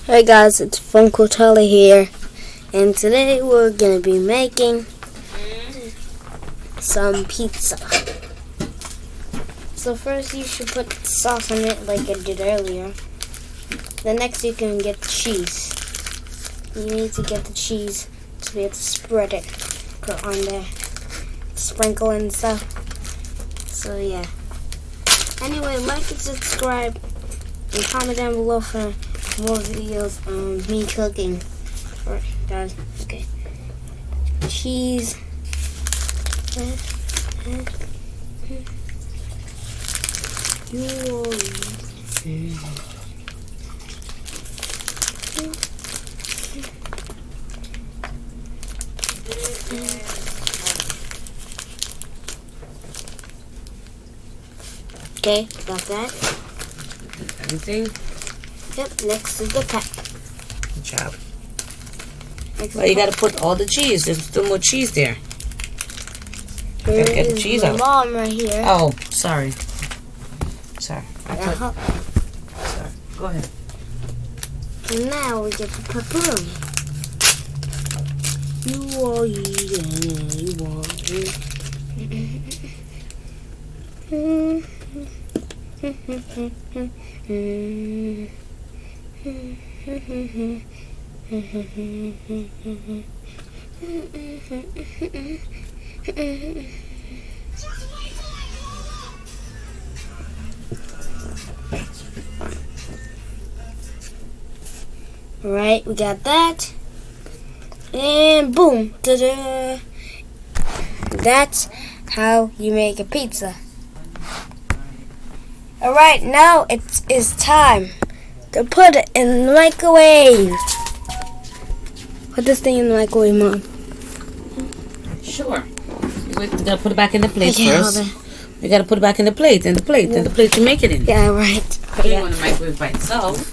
Hey guys, it's Funko Telly here, and today we're gonna be making some pizza. So first you should put sauce on it like I did earlier. Then next you can get the cheese. You need to get the cheese to be able to spread it, put on there, sprinkle and stuff. So yeah. Anyway, like and subscribe and comment down below for more videos on me cooking. Alright, guys. Okay. Cheese. Okay, got that. Everything? Yep, next is the pack. Good job. Well, you gotta put all the cheese. There's still more cheese there. You gotta get the cheese out. Mom right here. Oh, sorry. Sorry. Sorry. Go ahead. And now we get the pepperoni. You are eating, you are Alright, we got that. And boom. Ta-da. That's how you make a pizza. Alright, now it is time to put it in the microwave. Put this thing in the microwave, Mom. Sure. We gotta put it back in the plate Okay, first. We gotta put it back in the plate, and the plate to make it in. Yeah, right. You don't want to microwave by itself.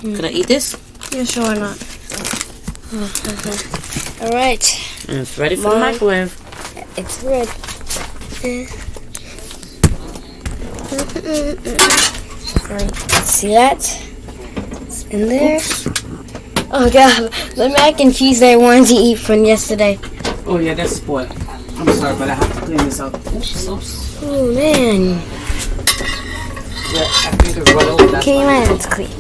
Could I eat this? Yeah, sure not. Alright. And it's ready for the microwave. It's red. Right. See that? It's in there. Oh god, the mac and cheese that I wanted to eat from yesterday. Oh yeah, that's spoiled. I'm sorry, but I have to clean this out. Oops. Oh man. Yeah, I think it's right over that. Okay, man, it's clean.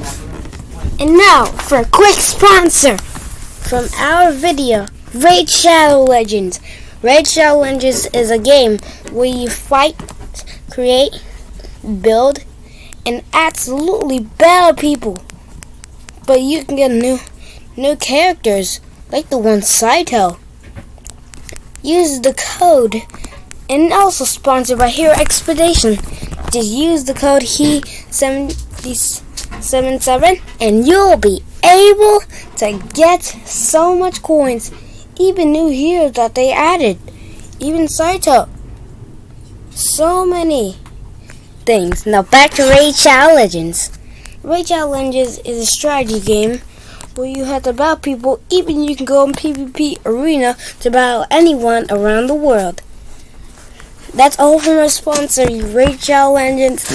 And now for a quick sponsor from our video, Raid Shadow Legends. Raid Shadow Legends is a game where you fight, create, build, and absolutely battle people. But you can get new characters, like the one Saito. Use the code, and also sponsored by Hero Expedition. Just use the code HE77 and you'll be able to get so much coins. Even new heroes that they added. Even Saito. So many things. Now back to Raid Shadow Legends. Raid Shadow Legends is a strategy game where you have to battle people. Even you can go in PvP arena to battle anyone around the world. That's all from our sponsor, Raid Shadow Legends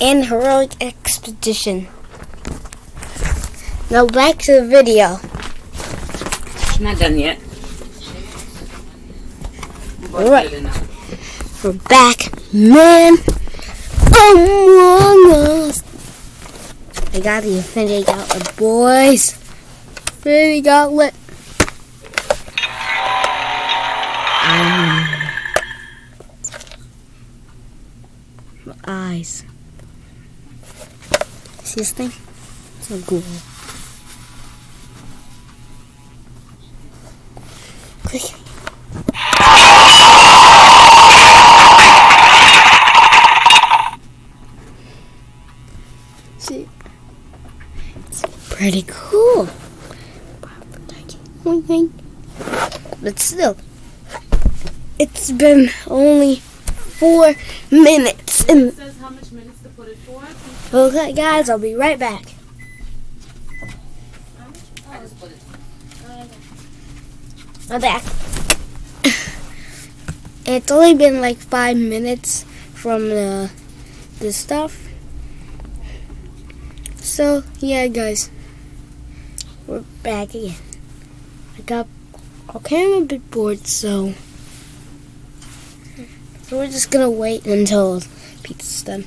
and Heroic Expedition. Now back to the video. It's not done yet. Alright. We're back, man. Among Us. I got the Infinity Gauntlet, boys. Infinity Gauntlet. My eyes. See this thing? So cool. Quick. See? It's pretty cool. But still, it's been only 4 minutes. And It says how much minutes to put it for. okay, guys, I'll be right back. I just put it. I'm back. It's only been like 5 minutes from the stuff. So, yeah, guys. We're back again. I'm a bit bored, so we're just gonna wait until pizza's done.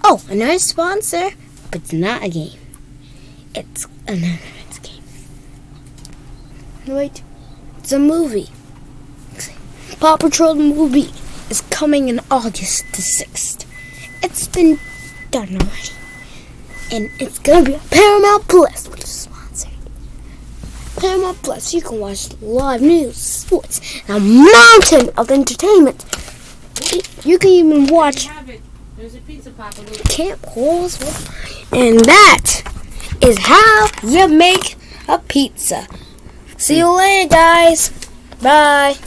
Oh, another sponsor, but it's not a game. It's another game. Wait, it's a movie. Paw Patrol movie is coming in August the 6th. It's been done already. And it's gonna be on Paramount Plus, which is sponsored. Paramount Plus, you can watch live news, sports, and a mountain of entertainment. You can even watch There's a pizza papa. Camp Holes. And that is how you make a pizza. See you later, guys. Bye.